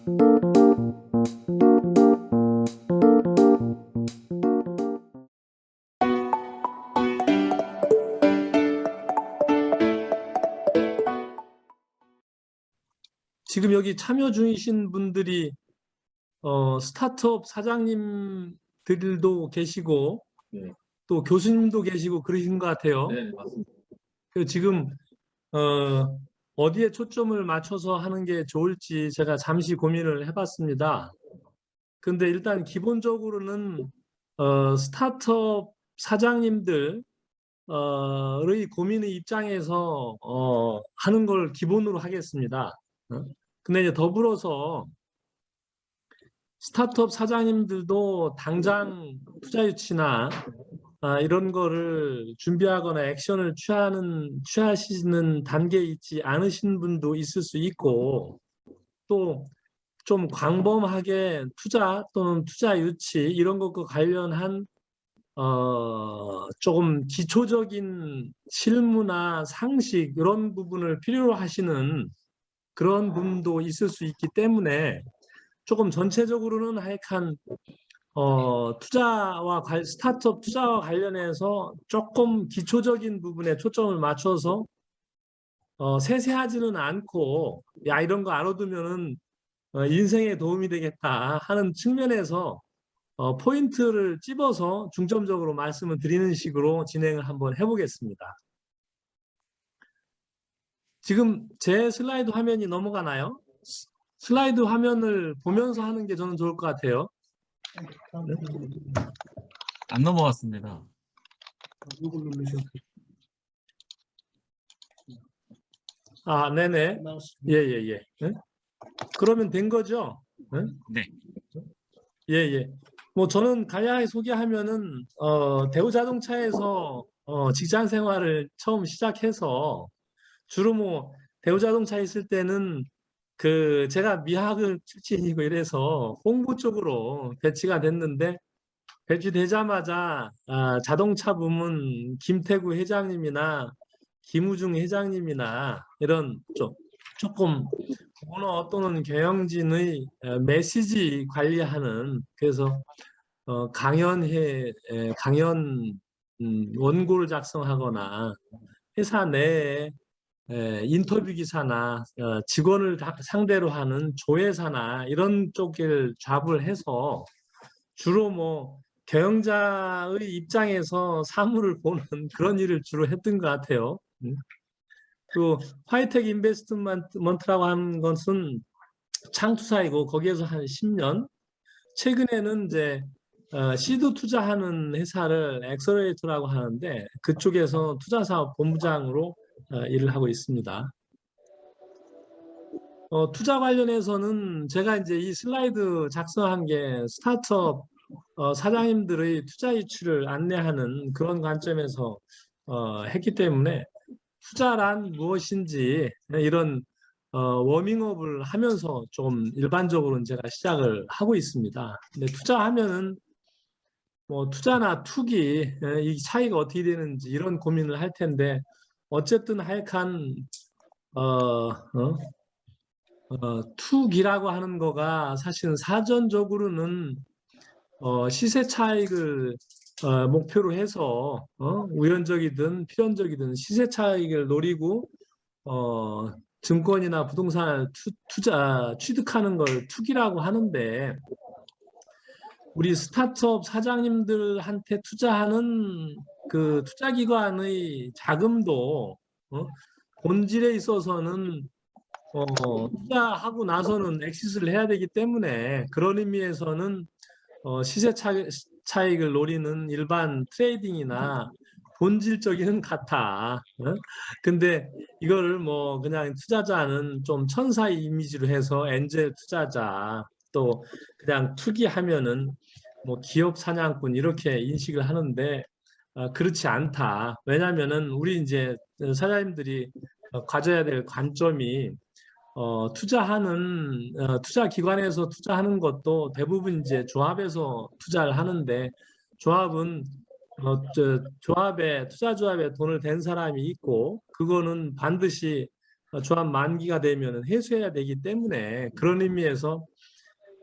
지금 여기 참여 중이신 분들이 스타트업 사장님들도 계시고 네. 또 교수님도 계시고 그러신 것 같아요. 네, 맞습니다. 지금 어디에 초점을 맞춰서 하는 게 좋을지 제가 잠시 고민을 해봤습니다. 근데 일단 기본적으로는 스타트업 사장님들의 고민의 입장에서 하는 걸 기본으로 하겠습니다. 근데 이제 더불어서 스타트업 사장님들도 당장 투자 유치나 이런 거를 준비하거나 액션을 취하시는 단계에 있지 않으신 분도 있을 수 있고, 또 좀 광범하게 투자 또는 투자 유치 이런 것과 관련한 조금 기초적인 실무나 상식 이런 부분을 필요로 하시는 그런 분도 있을 수 있기 때문에 조금 전체적으로는 하여간 스타트업 투자와 관련해서 조금 기초적인 부분에 초점을 맞춰서 세세하지는 않고 야 이런 거 알아두면은 인생에 도움이 되겠다 하는 측면에서 포인트를 찝어서 중점적으로 말씀을 드리는 식으로 진행을 한번 해보겠습니다. 지금 제 슬라이드 화면이 넘어가나요? 슬라이드 화면을 보면서 하는 게 저는 좋을 것 같아요. 안 넘어갔습니다. 아, 네네. 예. 그러면 된 거죠? 네. 예. 뭐 저는 간략하게 소개하면은 대우자동차에서 직장 생활을 처음 시작해서 주로 뭐 대우자동차에 있을 때는 제가 미학을 출신이고 이래서 홍보 쪽으로 배치가 됐는데 배치되자마자 자동차 부문 김태구 회장님이나 김우중 회장님이나 이런 조금 오너 또는 경영진의 메시지 관리하는 그래서 강연 원고를 작성하거나 회사 내에 인터뷰 기사나 직원을 상대로 하는 조회사나 이런 쪽을 잡을 해서 주로 뭐 경영자의 입장에서 사물을 보는 그런 일을 주로 했던 것 같아요. 그 화이텍 인베스트먼트라고 하는 것은 창투사이고 거기에서 한 10년, 최근에는 이제 시드 투자하는 회사를 엑셀러레이터라고 하는데 그쪽에서 투자사업 본부장으로 일을 하고 있습니다. 투자 관련해서는 제가 이제 이 슬라이드 작성한 게 스타트업 사장님들의 투자 이슈를 안내하는 그런 관점에서 했기 때문에 투자란 무엇인지 이런 워밍업을 하면서 좀 일반적으로는 제가 시작을 하고 있습니다. 근데 투자하면은 뭐 투자나 투기 이 차이가 어떻게 되는지 이런 고민을 할 텐데 어쨌든 하여간 투기라고 하는 거가 사실은 사전적으로는 시세 차익을 목표로 해서 우연적이든 필연적이든 시세 차익을 노리고 증권이나 부동산을 취득하는 걸 투기라고 하는데 우리 스타트업 사장님들한테 투자하는 그 투자기관의 자금도 본질에 있어서는 투자하고 나서는 엑시스를 해야 되기 때문에 그런 의미에서는 시세 차익을 노리는 일반 트레이딩이나 본질적이는 같아. 근데 이거를 뭐 그냥 투자자는 좀 천사의 이미지로 해서 엔젤 투자자 또 그냥 투기하면은 뭐 기업 사냥꾼 이렇게 인식을 하는데 그렇지 않다. 왜냐면은 우리 이제 사장님들이 가져야 될 관점이 투자 기관에서 투자하는 것도 대부분 이제 조합에서 투자를 하는데 조합은 투자 조합에 돈을 댄 사람이 있고 그거는 반드시 조합 만기가 되면 회수해야 되기 때문에 그런 의미에서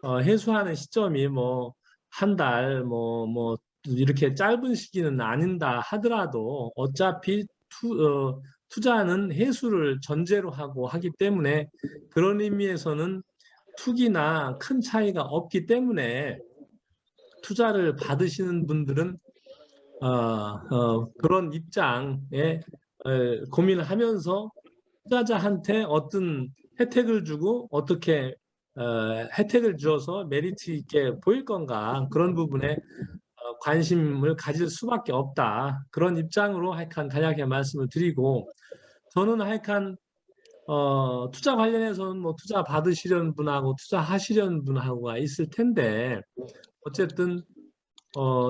해소하는 시점이 뭐 한 달, 뭐 이렇게 짧은 시기는 아닌다 하더라도 어차피 투자는 해수를 전제로 하고 하기 때문에 그런 의미에서는 투기나 큰 차이가 없기 때문에 투자를 받으시는 분들은 그런 입장에 고민을 하면서 투자자한테 어떤 혜택을 주고 어떻게 혜택을 주어서 메리트 있게 보일 건가 그런 부분에 관심을 가질 수밖에 없다. 그런 입장으로 하여간 간략하게 말씀을 드리고 저는 하여간 투자 관련해서는 뭐 투자 받으시려는 분하고 투자하시려는 분하고가 있을 텐데 어쨌든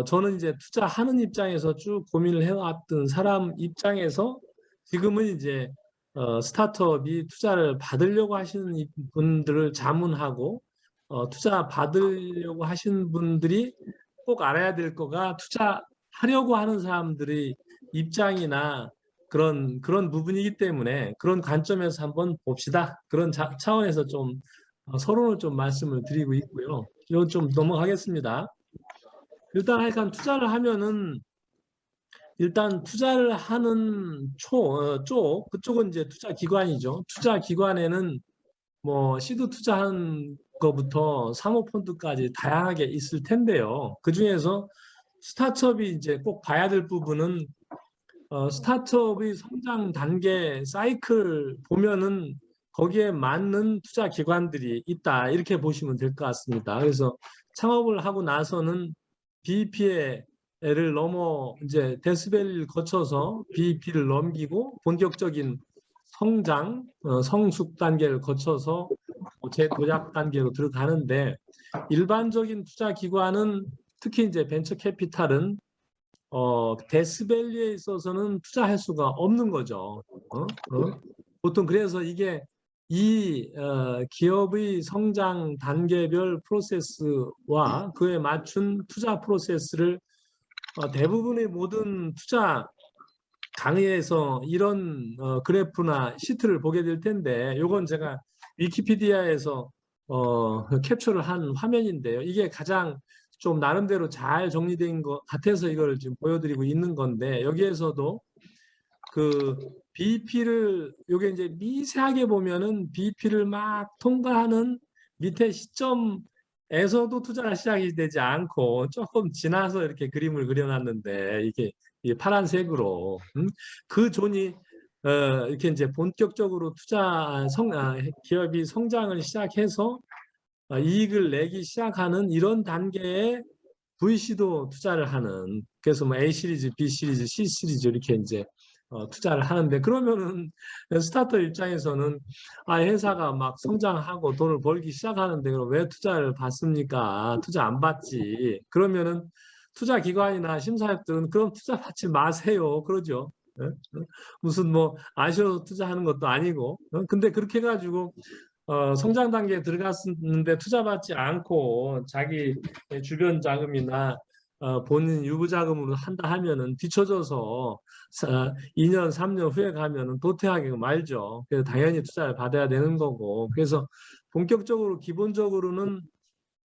저는 이제 투자하는 입장에서 쭉 고민을 해왔던 사람 입장에서 지금은 이제 스타트업이 투자를 받으려고 하시는 분들을 자문하고 투자 받으려고 하시는 분들이 꼭 알아야 될 거가 투자하려고 하는 사람들의 입장이나 그런 부분이기 때문에 그런 관점에서 한번 봅시다. 그런 차원에서 좀 서론을 좀 말씀을 드리고 있고요. 이건 좀 넘어가겠습니다. 일단 하여간 투자를 하면은 일단 투자를 하는 쪽 그쪽은 이제 투자 기관이죠. 투자 기관에는 뭐 시드 투자하는 것부터 사모펀드까지 다양하게 있을 텐데요. 그 중에서 스타트업이 이제 꼭 봐야 될 부분은 스타트업의 성장 단계 사이클 보면은 거기에 맞는 투자 기관들이 있다 이렇게 보시면 될 것 같습니다. 그래서 창업을 하고 나서는 BEP를 넘어 이제 데스밸리를 거쳐서 BEP를 넘기고 본격적인 성장, 성숙 단계를 거쳐서 재도약 단계로 들어가는데 일반적인 투자 기관은 특히 이제 벤처 캐피탈은 데스밸리에 있어서는 투자할 수가 없는 거죠. 보통 그래서 이게 이 기업의 성장 단계별 프로세스와 그에 맞춘 투자 프로세스를 대부분의 모든 투자 강의에서 이런 그래프나 시트를 보게 될 텐데 이건 제가 위키피디아에서 캡처를 한 화면인데요. 이게 가장 좀 나름대로 잘 정리된 것 같아서 이걸 지금 보여드리고 있는 건데 여기에서도 그 BEP를 요게 이제 미세하게 보면은 BEP를 막 통과하는 밑에 시점에서도 투자가 시작이 되지 않고 조금 지나서 이렇게 그림을 그려놨는데 이게 파란색으로 그 존이 이렇게 이제 본격적으로 기업이 성장을 시작해서 이익을 내기 시작하는 이런 단계에 VC도 투자를 하는 그래서 뭐 A 시리즈, B 시리즈, C 시리즈 이렇게 이제 투자를 하는데 그러면은 스타트업 입장에서는 회사가 막 성장하고 돈을 벌기 시작하는데 그럼 왜 투자를 받습니까? 투자 안 받지. 그러면은 투자 기관이나 심사협들은 그럼 투자 받지 마세요. 그러죠. 무슨 뭐 아쉬워서 투자하는 것도 아니고. 근데 그렇게 해가지고 성장 단계에 들어갔는데 투자받지 않고 자기 주변 자금이나 본인 유부 자금으로 한다 하면은 뒤쳐져서 2년, 3년 후에 가면은 도태하게 말죠. 그래서 당연히 투자를 받아야 되는 거고. 그래서 본격적으로 기본적으로는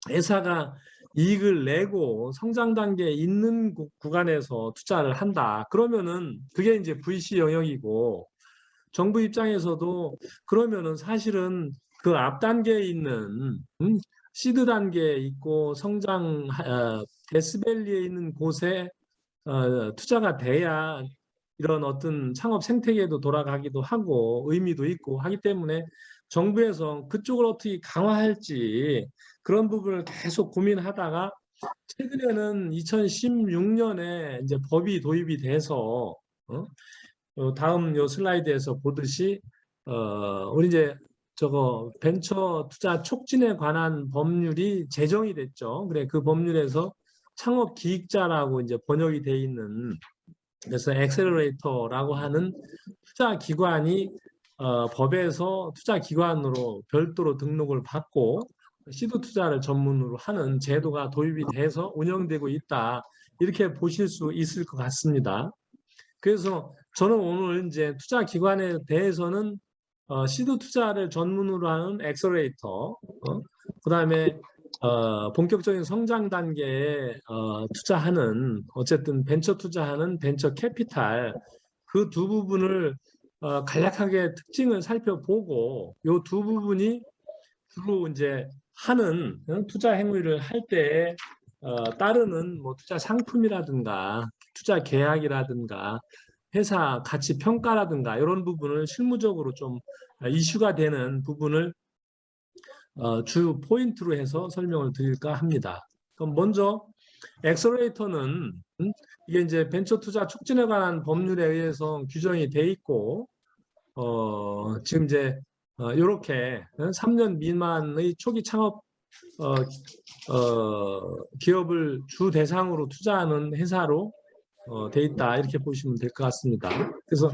회사가 이익을 내고 성장 단계에 있는 구간에서 투자를 한다. 그러면은 그게 이제 VC 영역이고 정부 입장에서도 그러면은 사실은 그 앞 단계에 있는 시드 단계에 있고 성장 데스밸리에 있는 곳에 투자가 돼야 이런 어떤 창업 생태계도 돌아가기도 하고 의미도 있고 하기 때문에 정부에서 그쪽을 어떻게 강화할지 그런 부분을 계속 고민하다가 최근에는 2016년에 이제 법이 도입이 돼서 다음 요 슬라이드에서 보듯이 우리 이제 저거 벤처 투자 촉진에 관한 법률이 제정이 됐죠. 그래 그 법률에서 창업 기획자라고 이제 번역이 돼 있는 그래서 엑셀러레이터라고 하는 투자 기관이 법에서 투자 기관으로 별도로 등록을 받고 시드 투자를 전문으로 하는 제도가 도입이 돼서 운영되고 있다. 이렇게 보실 수 있을 것 같습니다. 그래서 저는 오늘 이제 투자 기관에 대해서는 시드 투자를 전문으로 하는 엑셀러레이터, 그다음에 본격적인 성장 단계에 투자하는 어쨌든 벤처 투자하는 벤처 캐피탈 그 두 부분을 간략하게 특징을 살펴보고 이 두 부분이 주로 이제 하는 투자 행위를 할 때에 따르는 뭐 투자 상품이라든가 투자 계약이라든가 회사 가치 평가라든가 이런 부분을 실무적으로 좀 이슈가 되는 부분을 주 포인트로 해서 설명을 드릴까 합니다. 그럼 먼저 엑셀러레이터는 이게 이제 벤처 투자 촉진에 관한 법률에 의해서 규정이 돼 있고 지금 이제 이렇게 3년 미만의 초기 창업 기업을 주 대상으로 투자하는 회사로 돼 있다 이렇게 보시면 될 것 같습니다. 그래서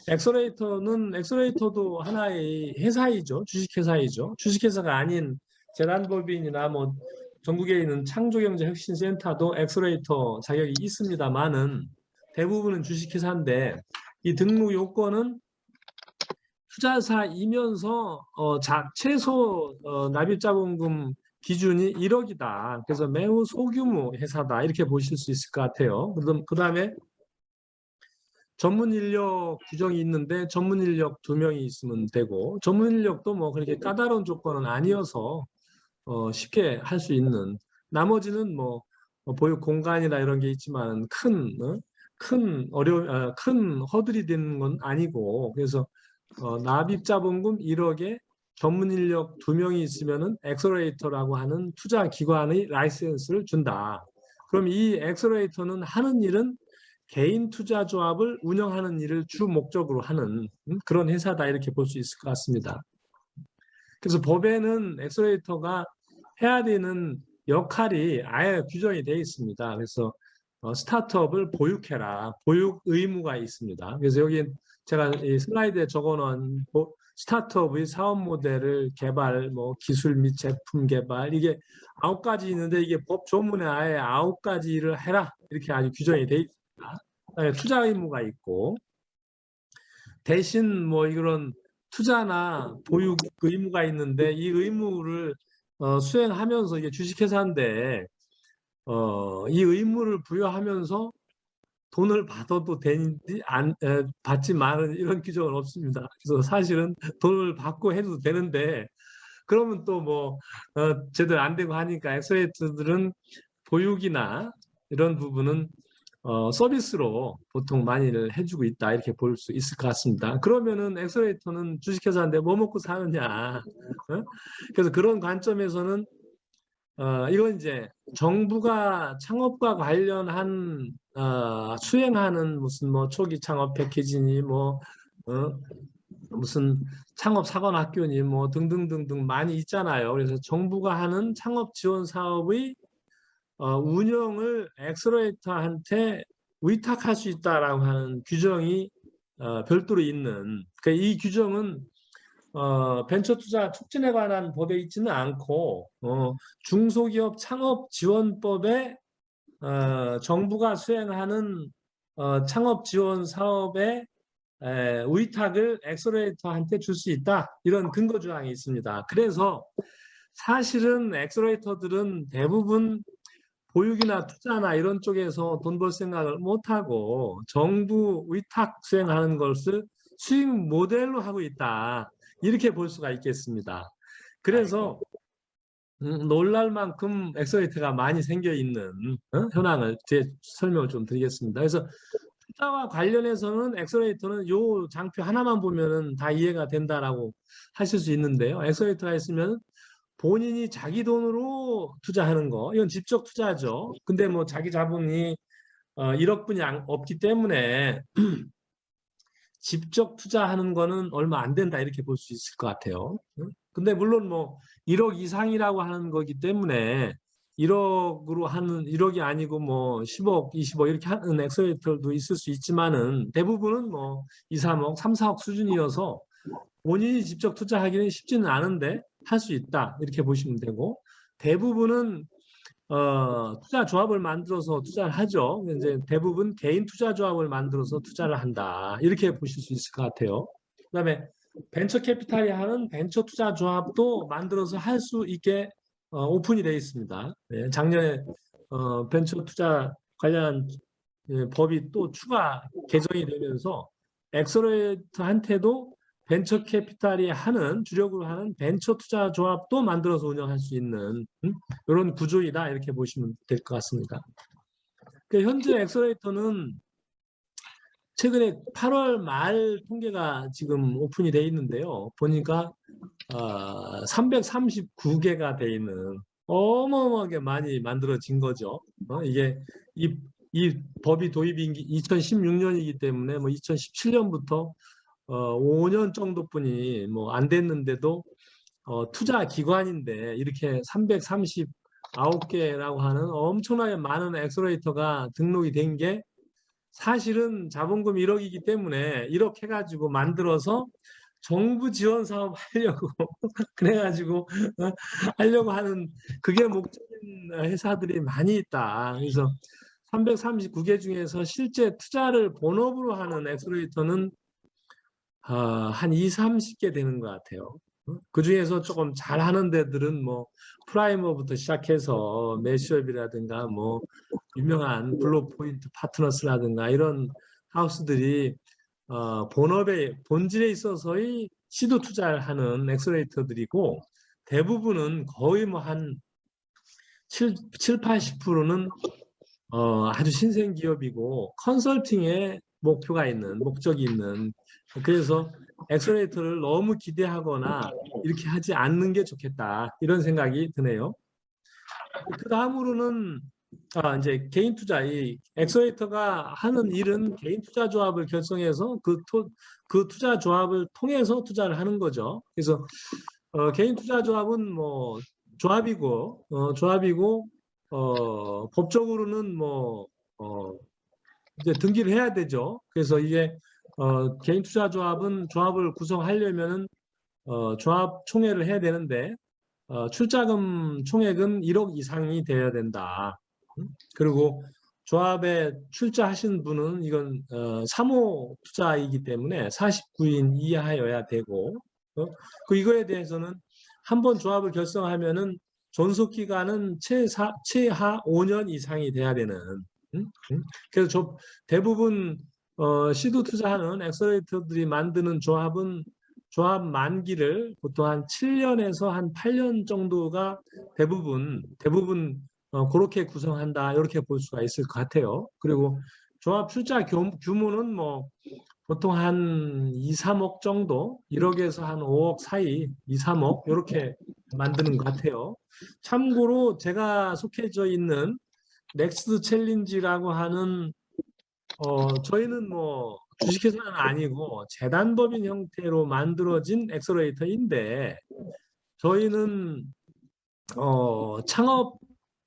엑셀러레이터도 하나의 회사이죠. 주식회사이죠. 주식회사가 아닌 재단법인이나 뭐 전국에 있는 창조경제혁신센터도 엑셀러레이터 자격이 있습니다만은 대부분은 주식회사인데 이 등록 요건은 투자사이면서 최소 납입자본금 기준이 1억이다. 그래서 매우 소규모 회사다. 이렇게 보실 수 있을 것 같아요. 그다음에 전문 인력 규정이 있는데 전문 인력 2명이 있으면 되고 전문 인력도 뭐 그렇게 까다로운 조건은 아니어서 쉽게 할 수 있는 나머지는 뭐 보육 공간이나 이런 게 있지만 큰 허들이 되는 건 아니고 그래서 납입자본금 1억에 전문 인력 2명이 있으면은 엑셀러레이터라고 하는 투자 기관의 라이센스를 준다. 그럼 이 엑셀러레이터는 하는 일은 개인 투자 조합을 운영하는 일을 주 목적으로 하는 그런 회사다 이렇게 볼 수 있을 것 같습니다. 그래서 법에는 엑셀러레이터가 해야 되는 역할이 아예 규정이 되어 있습니다. 그래서 스타트업을 보육해라. 보육 의무가 있습니다. 그래서 여기 제가 이 슬라이드에 적어놓은 스타트업의 사업 모델을 개발, 뭐 기술 및 제품 개발 이게 9가지 있는데 이게 법 조문에 아예 9가지를 해라 이렇게 아주 규정이 돼 있습니다. 투자 의무가 있고 대신 뭐 이런 투자나 보육 의무가 있는데 이 의무를 수행하면서 이게 주식회사인데 이 의무를 부여하면서 돈을 받아도 되는지 받지 말은 이런 규정은 없습니다. 그래서 사실은 돈을 받고 해도 되는데 그러면 또 뭐 제대로 안 되고 하니까 엑셀러레이터들은 보육이나 이런 부분은 서비스로 보통 많이를 해주고 있다 이렇게 볼 수 있을 것 같습니다. 그러면은 엑셀러레이터는 주식회사인데 뭐 먹고 사느냐? 그래서 그런 관점에서는 이건 이제 정부가 창업과 관련한 수행하는 무슨 뭐 초기 창업 패키지니 뭐 무슨 창업 사관학교니 뭐 등등등등 많이 있잖아요. 그래서 정부가 하는 창업 지원 사업의 운영을 엑셀러레이터한테 위탁할 수 있다라고 하는 규정이 별도로 있는 이 규정은 벤처 투자 촉진에 관한 법에 있지는 않고 중소기업 창업 지원법에 정부가 수행하는 창업 지원 사업의 위탁을 엑셀러레이터한테 줄 수 있다 이런 근거 조항이 있습니다. 그래서 사실은 엑셀러레이터들은 대부분 보육이나 투자나 이런 쪽에서 돈 벌 생각을 못하고 정부 위탁 수행하는 것을 수익 모델로 하고 있다. 이렇게 볼 수가 있겠습니다. 그래서 놀랄 만큼 엑셀러레이터가 많이 생겨 있는 현황을 제 설명을 좀 드리겠습니다. 그래서 투자와 관련해서는 엑셀러레이터는 요 장표 하나만 보면은 다 이해가 된다라고 하실 수 있는데요. 엑셀러레이터가 있으면 본인이 자기 돈으로 투자하는 거 이건 직접 투자죠. 근데 뭐 자기 자본이 1억분이 없기 때문에 직접 투자하는 거는 얼마 안 된다 이렇게 볼 수 있을 것 같아요. 근데 물론 뭐 1억 이상이라고 하는 거기 때문에 1억이 아니고 뭐 10억, 20억 이렇게 하는 엑셀러레이터도 있을 수 있지만은 대부분은 뭐 2, 3억, 3, 4억 수준이어서 본인이 직접 투자하기는 쉽지는 않은데 할 수 있다 이렇게 보시면 되고 대부분은 투자 조합을 만들어서 투자를 하죠. 이제 대부분 개인 투자 조합을 만들어서 투자를 한다 이렇게 보실 수 있을 것 같아요. 그다음에 벤처 캐피탈이 하는 벤처 투자 조합도 만들어서 할 수 있게 오픈이 되어 있습니다. 예, 작년에 벤처 투자 관련 법이 또 추가 개정이 되면서 엑셀러레이터한테도 벤처 캐피탈이 하는 주력으로 하는 벤처 투자 조합도 만들어서 운영할 수 있는 이런 구조이다 이렇게 보시면 될 것 같습니다. 현재 엑셀러레이터는 최근에 8월 말 통계가 지금 오픈이 돼 있는데요. 보니까 339개가 돼 있는 어마어마하게 많이 만들어진 거죠. 이게 이 법이 도입인 게 2016년이기 때문에 뭐 2017년부터 5년 정도뿐이 뭐 안 됐는데도 투자 기관인데 이렇게 339개라고 하는 엄청나게 많은 엑셀러레이터가 등록이 된 게 사실은 자본금 1억이기 때문에 1억 해가지고 만들어서 정부 지원 사업 하려고 그래가지고 하려고 하는 그게 목적인 회사들이 많이 있다. 그래서 339개 중에서 실제 투자를 본업으로 하는 엑셀러레이터는 한 2, 30개 되는 것 같아요. 그 중에서 조금 잘하는 데들은 뭐 프라이머부터 시작해서 매시업이라든가 뭐 유명한 블루포인트 파트너스라든가 이런 하우스들이 본업의 본질에 있어서의 시도 투자를 하는 엑셀러레이터들이고 대부분은 거의 뭐 한 7, 80%는 아주 신생 기업이고 컨설팅에 목표가 있는 목적이 있는 그래서 엑셀러레이터를 너무 기대하거나 이렇게 하지 않는 게 좋겠다 이런 생각이 드네요. 그 다음으로는 이제 개인 투자, 이 엑셀러레이터가 하는 일은 개인 투자 조합을 결성해서 그 투자 조합을 통해서 투자를 하는 거죠. 그래서 개인 투자 조합은 뭐 조합이고 법적으로는 뭐 이제 등기를 해야 되죠. 그래서 이게 개인 투자 조합은 조합을 구성하려면은 조합 총회를 해야 되는데 출자금 총액은 1억 이상이 되어야 된다. 그리고 조합에 출자하신 분은 이건 사모 투자이기 때문에 49인 이하여야 되고 이거에 대해서는 한번 조합을 결성하면은 존속 기간은 최하 5년 이상이 돼야 되는. 그래서 대부분 시도 투자하는 엑셀러레이터들이 만드는 조합은 조합 만기를 보통 한 7년에서 한 8년 정도가 대부분 그렇게 구성한다 이렇게 볼 수가 있을 것 같아요. 그리고 조합 출자 규모는 뭐 보통 한 2, 3억 정도 1억에서 한 5억 사이 2, 3억 이렇게 만드는 것 같아요. 참고로 제가 속해져 있는 넥스트 챌린지라고 하는 저희는 뭐 주식회사는 아니고 재단법인 형태로 만들어진 엑셀러레이터인데 저희는 창업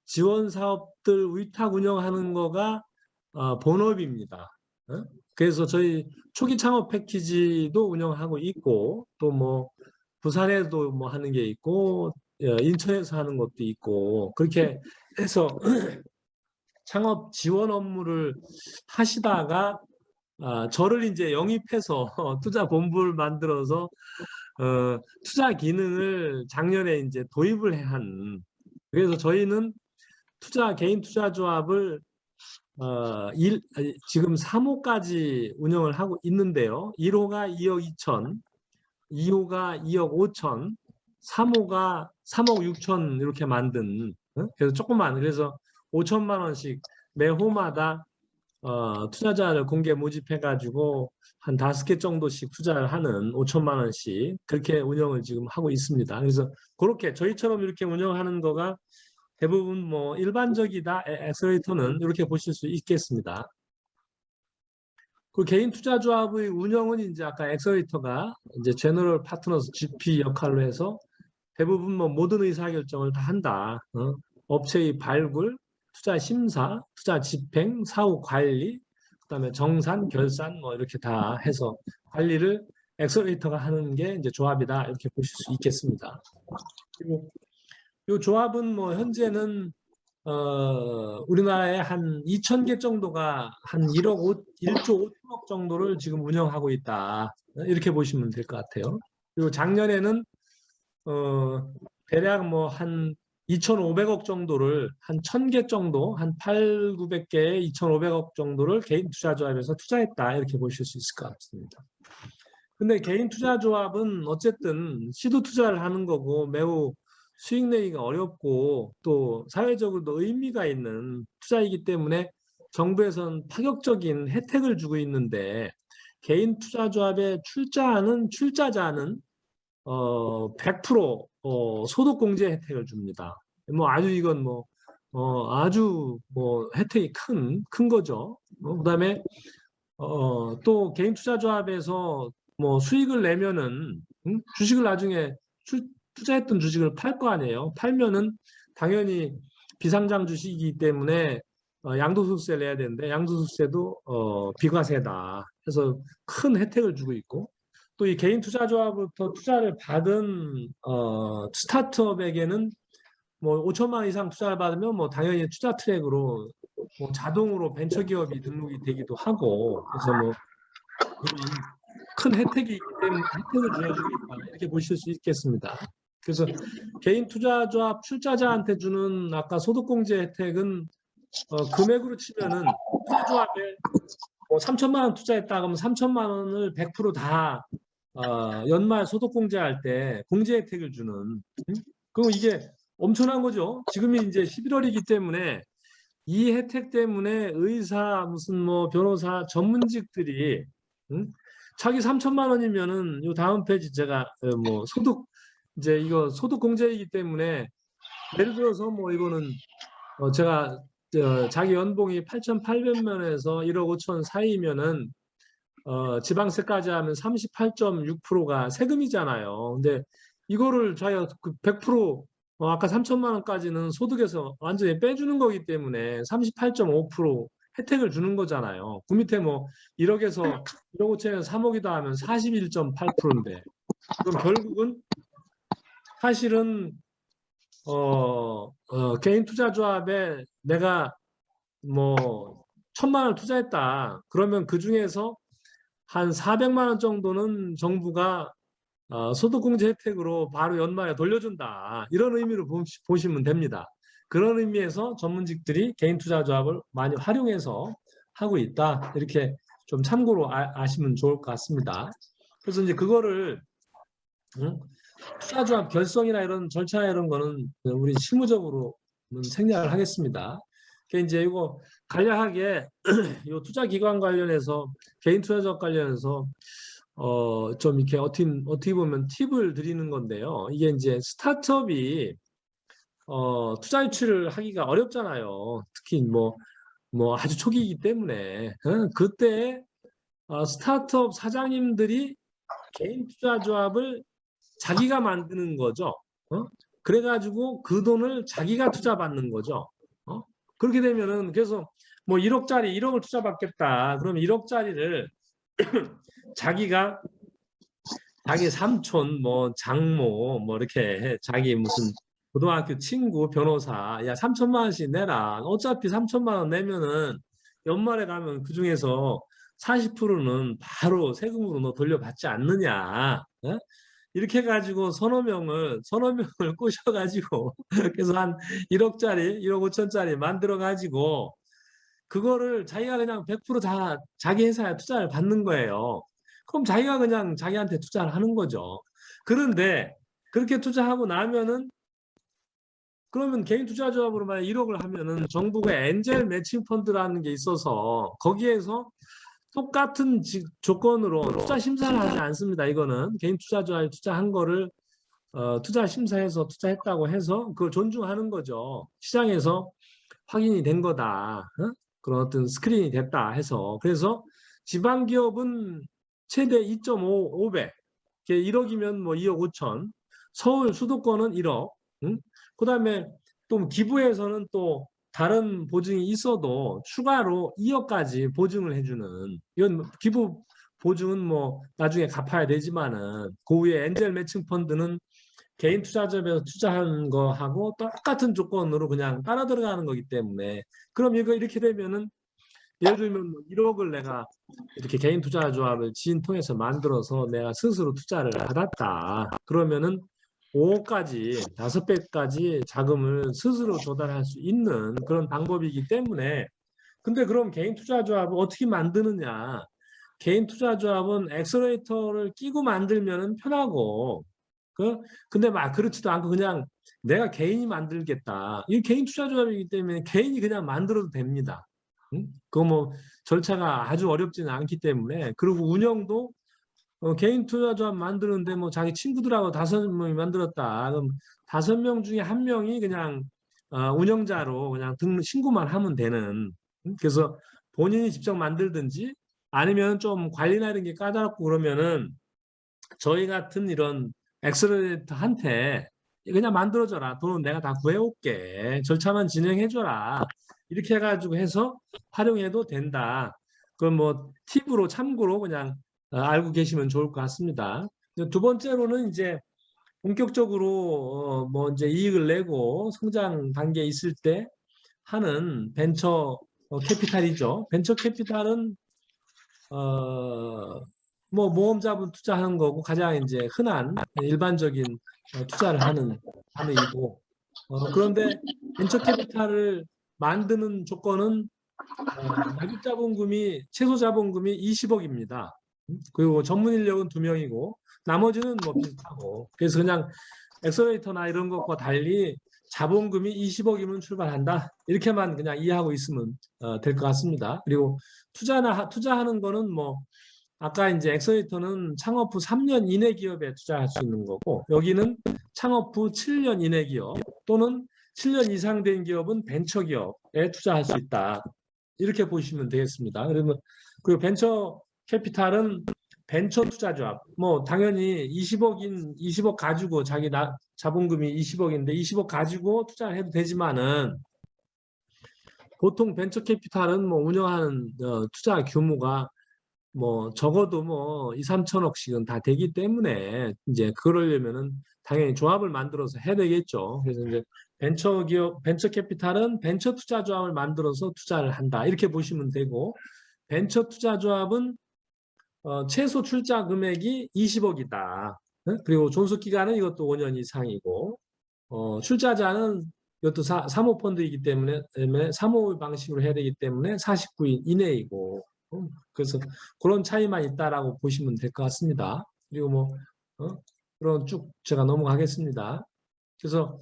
지원 사업들 위탁 운영하는 거가 본업입니다. 그래서 저희 초기 창업 패키지도 운영하고 있고 또 뭐 부산에도 뭐 하는 게 있고 인천에서 하는 것도 있고 그렇게 해서 창업 지원 업무를 하시다가 저를 이제 영입해서 투자 본부를 만들어서 투자 기능을 작년에 이제 도입을 한 그래서 저희는 개인 투자 조합을 지금 3호까지 운영을 하고 있는데요. 1호가 2억 2천, 2호가 2억 5천, 3호가 3억 6천 이렇게 만든 그래서 조금만 그래서 5천만 원씩 매 호마다 투자자를 공개 모집해가지고 한 5개 정도씩 투자를 하는 5천만 원씩 그렇게 운영을 지금 하고 있습니다. 그래서 그렇게 저희처럼 이렇게 운영하는 거가 대부분 뭐 일반적이다 엑셀러레이터는 이렇게 보실 수 있겠습니다. 그 개인 투자 조합의 운영은 이제 아까 엑셀러레이터가 이제 제너럴 파트너스 GP 역할로 해서 대부분 뭐 모든 의사결정을 다 한다. 업체의 발굴, 투자 심사, 투자 집행, 사후 관리, 그다음에 정산, 결산 뭐 이렇게 다 해서 관리를 엑셀러레이터가 하는 게 이제 조합이다 이렇게 보실 수 있겠습니다. 그리고 이 조합은 뭐 현재는 우리나라에 한 2,000개 정도가 한 1조 5천억 정도를 지금 운영하고 있다 이렇게 보시면 될 것 같아요. 그리고 작년에는 대략 뭐 한 2,500억 정도를 한 1,000개 정도, 한 8, 900개에 2,500억 정도를 개인 투자조합에서 투자했다. 이렇게 보실 수 있을 것 같습니다. 근데 개인 투자조합은 어쨌든 시도 투자를 하는 거고 매우 수익 내기가 어렵고 또 사회적으로도 의미가 있는 투자이기 때문에 정부에서는 파격적인 혜택을 주고 있는데 개인 투자조합에 출자하는 출자자는 100% 소득공제 혜택을 줍니다. 뭐 아주 이건 뭐 아주 뭐 혜택이 큰 거죠. 그다음에 또 개인 투자조합에서 뭐 수익을 내면은 주식을 나중에 투자했던 주식을 팔 거 아니에요. 팔면은 당연히 비상장 주식이기 때문에 양도소득세를 내야 되는데 양도소득세도 비과세다. 그래서 큰 혜택을 주고 있고 또 이 개인 투자조합부터 투자를 받은 스타트업에게는 뭐 5천만 원 이상 투자를 받으면 뭐 당연히 투자 트랙으로 뭐 자동으로 벤처기업이 등록이 되기도 하고 그래서 뭐 그런 큰 혜택이 있기 때문에 혜택을 주어주고 있다 이렇게 보실 수 있겠습니다. 그래서 개인 투자조합 출자자한테 주는 아까 소득공제 혜택은 금액으로 치면은 투자조합에 뭐 3천만 원 투자했다 그러면 3천만 원을 100%다 연말 소득공제할 때 공제 혜택을 주는 그럼 이게 엄청난 거죠. 지금이 이제 11월이기 때문에 이 혜택 때문에 의사 무슨 뭐 변호사 전문직들이 자기 3천만 원이면은 요 다음 페이지 제가 뭐 소득 이제 이거 소득 공제이기 때문에 예를 들어서 뭐 이거는 제가 자기 연봉이 8,800만 원에서 1억 5천 사이면은 지방세까지 하면 38.6%가 세금이잖아요. 근데 이거를 자기가 그 100% 아까 3천만 원까지는 소득에서 완전히 빼주는 거기 때문에 38.5% 혜택을 주는 거잖아요. 그 밑에 뭐 1억에서 1억 5천에서 3억이다 하면 41.8%인데 그럼 결국은 사실은 개인 투자조합에 내가 뭐 1,000만 원을 투자했다. 그러면 그 중에서 한 400만 원 정도는 정부가 소득공제 혜택으로 바로 연말에 돌려준다. 이런 의미로 보시면 됩니다. 그런 의미에서 전문직들이 개인 투자조합을 많이 활용해서 하고 있다. 이렇게 좀 참고로 아시면 좋을 것 같습니다. 그래서 이제 그거를 투자조합 결성이나 이런 절차 이런 거는 우리 실무적으로 생략을 하겠습니다. 이제 이거 간략하게 이 투자기관 관련해서 개인 투자조합 관련해서 좀 이렇게 어떻게 보면 팁을 드리는 건데요. 이게 이제 스타트업이 투자 유치를 하기가 어렵잖아요. 특히 뭐 아주 초기이기 때문에 그때 스타트업 사장님들이 개인 투자조합을 자기가 만드는 거죠. 그래가지고 그 돈을 자기가 투자받는 거죠. 그렇게 되면은 그래서 뭐 1억짜리 1억을 투자받겠다. 그러면 1억짜리를 자기가 자기 삼촌 뭐 장모 뭐 이렇게 자기 무슨 고등학교 친구 변호사 야 3천만 원씩 내라. 어차피 3천만 원 내면은 연말에 가면 그 중에서 40%는 바로 세금으로 너 돌려받지 않느냐. 이렇게 해가지고 서너 명을 꼬셔가지고 그래서 한 1억짜리 1억 5천짜리 만들어가지고 그거를 자기가 그냥 100%다 자기 회사에 투자를 받는 거예요. 그럼 자기가 그냥 자기한테 투자를 하는 거죠. 그런데 그렇게 투자하고 나면은 그러면 개인 투자조합으로 만약 1억을 하면은 정부가 엔젤 매칭 펀드라는 게 있어서 거기에서 똑같은 조건으로 투자 심사를 하지 않습니다. 이거는 개인 투자조합에 투자한 거를 투자 심사해서 투자했다고 해서 그걸 존중하는 거죠. 시장에서 확인이 된 거다. 그런 어떤 스크린이 됐다 해서 그래서 지방기업은 최대 2.5배 1억이면 뭐 2억 5천 서울 수도권은 1억 그다음에 또 기부에서는 또 다른 보증이 있어도 추가로 2억까지 보증을 해주는 이건 기부 보증은 뭐 나중에 갚아야 되지만은 그 위에 엔젤 매칭 펀드는 개인 투자자에서 투자한 거하고 똑같은 조건으로 그냥 따라 들어가는 거기 때문에 그럼 이거 이렇게 되면은 예를 들면 1억을 내가 이렇게 개인 투자 조합을 지인 통해서 만들어서 내가 스스로 투자를 받았다. 그러면은 5억까지 5배까지 자금을 스스로 조달할 수 있는 그런 방법이기 때문에 근데 그럼 개인 투자조합을 어떻게 만드느냐? 개인 투자조합은 엑셀레이터를 끼고 만들면 편하고 근데 막 그렇지도 않고 그냥 내가 개인이 만들겠다. 이 개인 투자조합이기 때문에 개인이 그냥 만들어도 됩니다. 응? 그거 뭐 절차가 아주 어렵지는 않기 때문에 그리고 운영도 개인 투자조합 만드는데 뭐 자기 친구들하고 5명이 만들었다. 그럼 5명 중에 1명이 그냥 운영자로 그냥 신고만 하면 되는. 그래서 본인이 직접 만들든지 아니면 좀 관리나 이런 게 까다롭고 그러면은 저희 같은 이런 엑셀레이터한테 그냥 만들어줘라. 돈은 내가 다 구해올게. 절차만 진행해줘라. 이렇게 해가지고 해서 활용해도 된다. 그건 뭐 팁으로 참고로 그냥 알고 계시면 좋을 것 같습니다. 두 번째로는 이제 본격적으로 뭐 이제 이익을 내고 성장 단계에 있을 때 하는 벤처 캐피탈이죠. 벤처 캐피탈은 뭐 모험 자본 투자하는 거고 가장 이제 흔한 일반적인 투자를 하는 단어이고 그런데 벤처 캐피탈을 만드는 조건은 납입 자본금이 최소 자본금이 20억입니다. 그리고 전문 인력은 2명이고 나머지는 뭐 비슷하고 그래서 그냥 엑셀레이터나 이런 것과 달리 자본금이 20억이면 출발한다 이렇게만 그냥 이해하고 있으면 될 것 같습니다. 그리고 투자하는 거는 뭐 아까 이제 엑셀레이터는 창업 후 3년 이내 기업에 투자할 수 있는 거고 여기는 창업 후 7년 이내 기업 또는 7년 이상 된 기업은 벤처 기업에 투자할 수 있다. 이렇게 보시면 되겠습니다. 그러면 그 벤처 캐피탈은 벤처 투자조합 뭐 당연히 20억 가지고 자기 자본금이 20억인데 20억 가지고 투자를 해도 되지만은 보통 벤처 캐피탈은 뭐 운영하는 투자 규모가 뭐 적어도 뭐 2, 3천억씩은 다 되기 때문에 이제 그러려면은 당연히 조합을 만들어서 해야 되겠죠. 그래서 이제 벤처 캐피탈은 벤처 투자 조합을 만들어서 투자를 한다. 이렇게 보시면 되고 벤처 투자 조합은 최소 출자 금액이 20억이다. 그리고 존속 기간은 이것도 5년 이상이고 출자자는 이것도 사모펀드이기 때문에 사모 방식으로 해야 되기 때문에 49인 이내이고 그래서 그런 차이만 있다라고 보시면 될 것 같습니다. 그리고 뭐 그런 쭉 제가 넘어가겠습니다. 그래서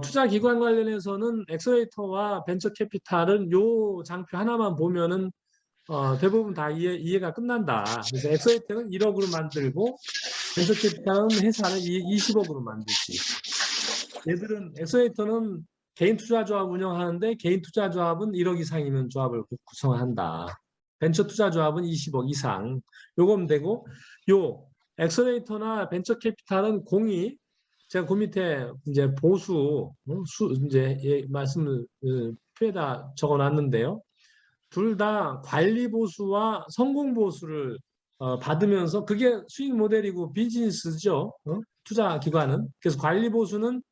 투자 기관 관련해서는 엑셀레이터와 벤처 캐피탈은 요 장표 하나만 보면은 대부분 다 이해가 끝난다. 그래서 엑셀레이터는 1억으로 만들고 벤처 캐피탈은 회사를 20억으로 만들지. 얘들은 엑셀레이터는 개인 투자조합 운영하는데 개인 투자조합은 1억 이상이면 조합을 구성한다. 벤처 투자조합은 20억 이상. 요거면 되고 요 엑셀레이터나 벤처 캐피탈은 공이 제가 그 밑에 이제 보수 이제 말씀을 표에다 적어놨는데요. 둘 다 관리 보수와 성공 보수를 받으면서 그게 수익 모델이고 비즈니스죠. 투자 기관은. 그래서 관리 보수는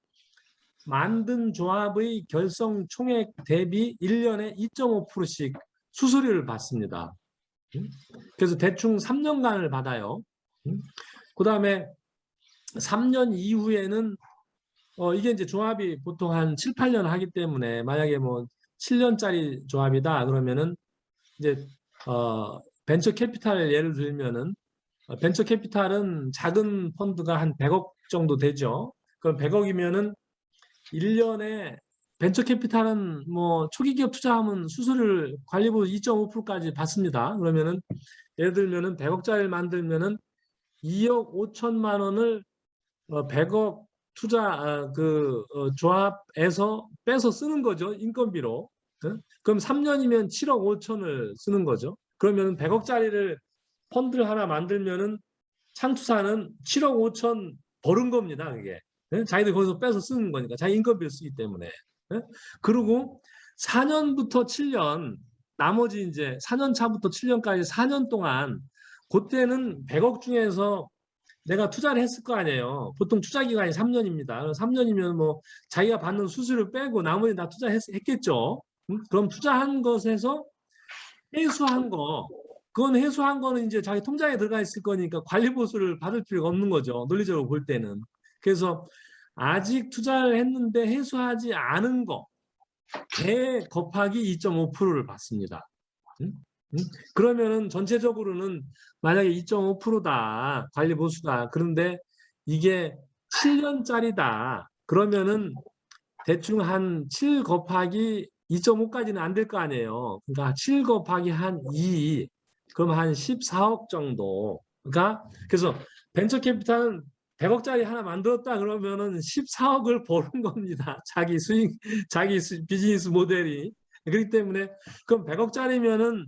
만든 조합의 결성 총액 대비 1년에 2.5%씩 수수료를 받습니다. 그래서 대충 3년간을 받아요. 그 다음에 3년 이후에는 이게 이제 조합이 보통 한 7, 8년 하기 때문에 만약에 뭐 7년짜리 조합이다 그러면은 이제 벤처 캐피탈 예를 들면은 벤처 캐피탈은 작은 펀드가 한 100억 정도 되죠. 그럼 100억이면은 1년에 벤처 캐피탈은 뭐 초기 기업 투자하면 수수료를 관리부 2.5%까지 받습니다. 그러면은 예를 들면은 100억짜리를 만들면은 2억 5천만 원을 100억 투자 조합에서 빼서 쓰는 거죠. 인건비로. 그럼 3년이면 7억 5천을 쓰는 거죠. 그러면 100억짜리를 펀드를 하나 만들면은 창투사는 7억 5천 벌은 겁니다. 그게. 자기들 거기서 빼서 쓰는 거니까. 자기 인건비를 쓰기 때문에. 그리고 4년부터 7년, 나머지 이제 4년 차부터 7년까지 4년 동안 그때는 100억 중에서 내가 투자를 했을 거 아니에요. 보통 투자 기간이 3년입니다. 3년이면 뭐 자기가 받는 수수료 빼고 나머지 다 투자했겠죠. 그럼 투자한 것에서 회수한 거, 그건 회수한 거는 이제 자기 통장에 들어가 있을 거니까 관리 보수를 받을 필요가 없는 거죠. 논리적으로 볼 때는. 그래서 아직 투자를 했는데 회수하지 않은 거, 배 곱하기 2.5%를 받습니다. 그러면은 전체적으로는 만약에 2.5%다, 관리 보수다. 그런데 이게 7년짜리다. 그러면은 대충 한 7 곱하기 2.5까지는 안 될 거 아니에요. 그러니까 7 곱하기 한 2, 그럼 한 14억 정도. 그러니까 그래서 벤처 캐피탈은 100억짜리 하나 만들었다 그러면은 14억을 버는 겁니다. 자기 비즈니스 모델이. 그렇기 때문에 그럼 100억짜리면은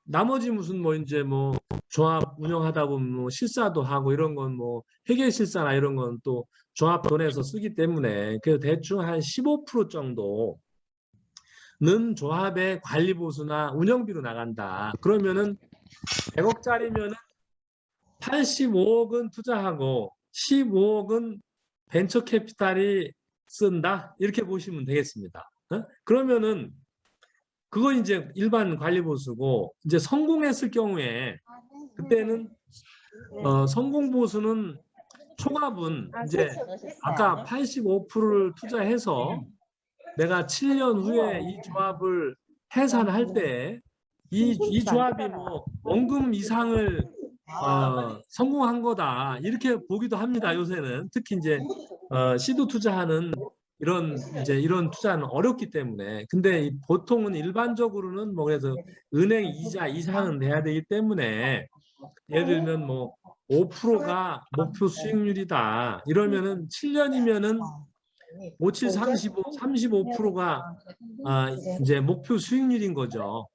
나머지 무슨 뭐 이제 뭐 조합 운영하다 보면 뭐 실사도 하고 이런 건 뭐 회계 실사나 이런 건 또 조합 돈에서 쓰기 때문에 그 대충 한 15% 정도는 조합의 관리 보수나 운영비로 나간다. 그러면은 100억짜리면은 85억은 투자하고 15억은 벤처 캐피탈이 쓴다. 이렇게 보시면 되겠습니다. 그러면은 그건 이제 일반 관리 보수고, 이제 성공했을 경우에 그때는 성공 보수는 총합은 이제 아까 85%를 투자해서 내가 7년 후에 이 조합을 해산할 때 이 조합이 뭐 원금 이상을 성공한 거다 이렇게 보기도 합니다. 요새는 특히 이제 시도 투자하는 이런 투자는 어렵기 때문에. 근데 보통은 일반적으로는 뭐 그래서 은행 이자 이상은 내야 되기 때문에 예를 들면 뭐 5%가 목표 수익률이다 이러면은 7년이면은 57, 35%가 이제 목표 수익률인 거죠.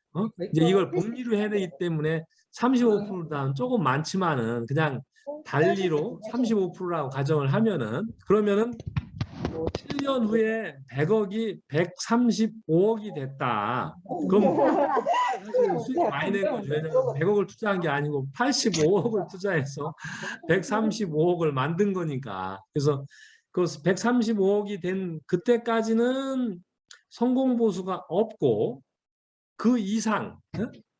이제 이걸 복리로 해야 되기 때문에 35%보다는 조금 많지만은 그냥 달리로 35%라고 가정을 하면은, 그러면은 7년 후에 100억이 135억이 됐다. 그럼 사실 수익 많이 낸 거죠. 왜냐면 100억을 투자한 게 아니고 85억을 투자해서 135억을 만든 거니까. 그래서 그 135억이 된 그때까지는 성공 보수가 없고, 그 이상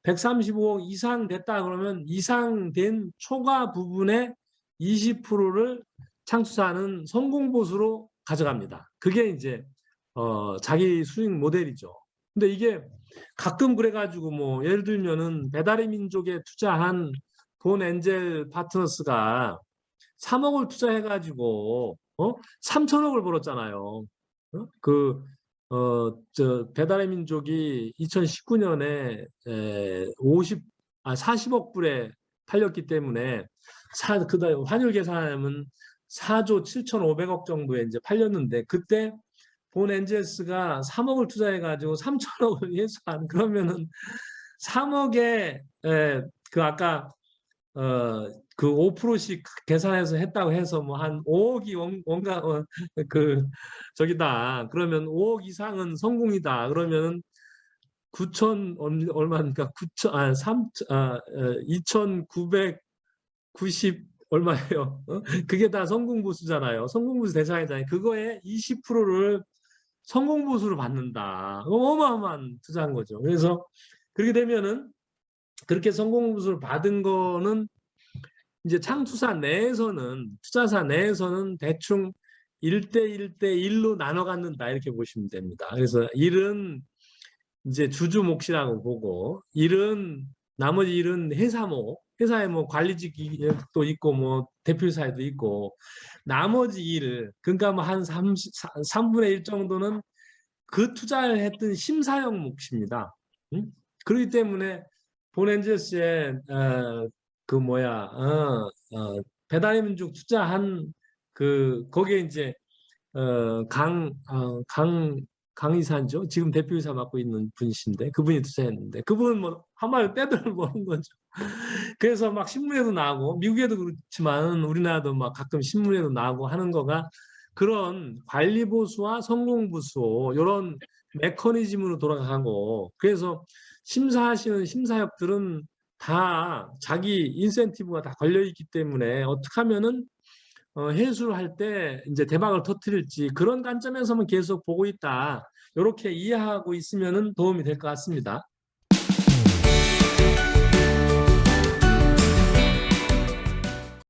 135억 이상 됐다 그러면 이상 된 초과 부분의 20%를 창투사는 성공 보수로 가져갑니다. 그게 이제 자기 수익 모델이죠. 근데 이게 가끔 그래가지고 뭐 예를 들면은 배달의 민족에 투자한 본 엔젤 파트너스가 3억을 투자해가지고 3천억을 벌었잖아요. 배달의 민족이 2019년에 40억 불에 팔렸기 때문에 그다음 환율 계산하면 4조 7,500억 정도에 이제 팔렸는데, 그때 본 엔젤스가 3억을 투자해가지고 3천억을 예산, 그러면은 3억에 그 아까 그 5%씩 계산해서 했다고 해서 뭐 한 5억이 원가 그 저기다 그러면 5억 이상은 성공이다 그러면은 9천 얼마니까 2,990 얼마예요? 그게 다 성공보수잖아요. 성공보수 대상이잖아요. 그거에 20%를 성공보수로 받는다. 어마어마한 투자한 거죠. 그래서 그렇게 되면은 그렇게 성공보수를 받은 거는 이제 창투사 내에서는, 투자사 내에서는 대충 1대 1로 나눠 갖는다 이렇게 보시면 됩니다. 그래서 1은 이제 주주 몫이라고 보고, 나머지 1은 회사에 뭐 관리직도 있고 뭐 대표이사도 있고, 나머지 1을 그러니까 뭐 한 3분의 1 정도는 그 투자를 했던 심사형 몫입니다. 그렇기 때문에 본엔젤스의 배달의 민족 투자한 거기에 이제 강이사죠. 지금 대표이사 맡고 있는 분이신데 그분이 투자했는데, 그분은 뭐 한마디로 떼돈을 버는 거죠. 그래서 막 신문에도 나오고, 미국에도 그렇지만 우리나라도 막 가끔 신문에도 나오고 하는 거가 그런 관리 보수와 성공 보수 이런 메커니즘으로 돌아가고, 그래서 심사하시는 심사역들은 다 자기 인센티브가 다 걸려 있기 때문에 어떻게 하면은 해수를 할 때 이제 대박을 터뜨릴지 그런 관점에서만 계속 보고 있다. 이렇게 이해하고 있으면은 도움이 될 것 같습니다.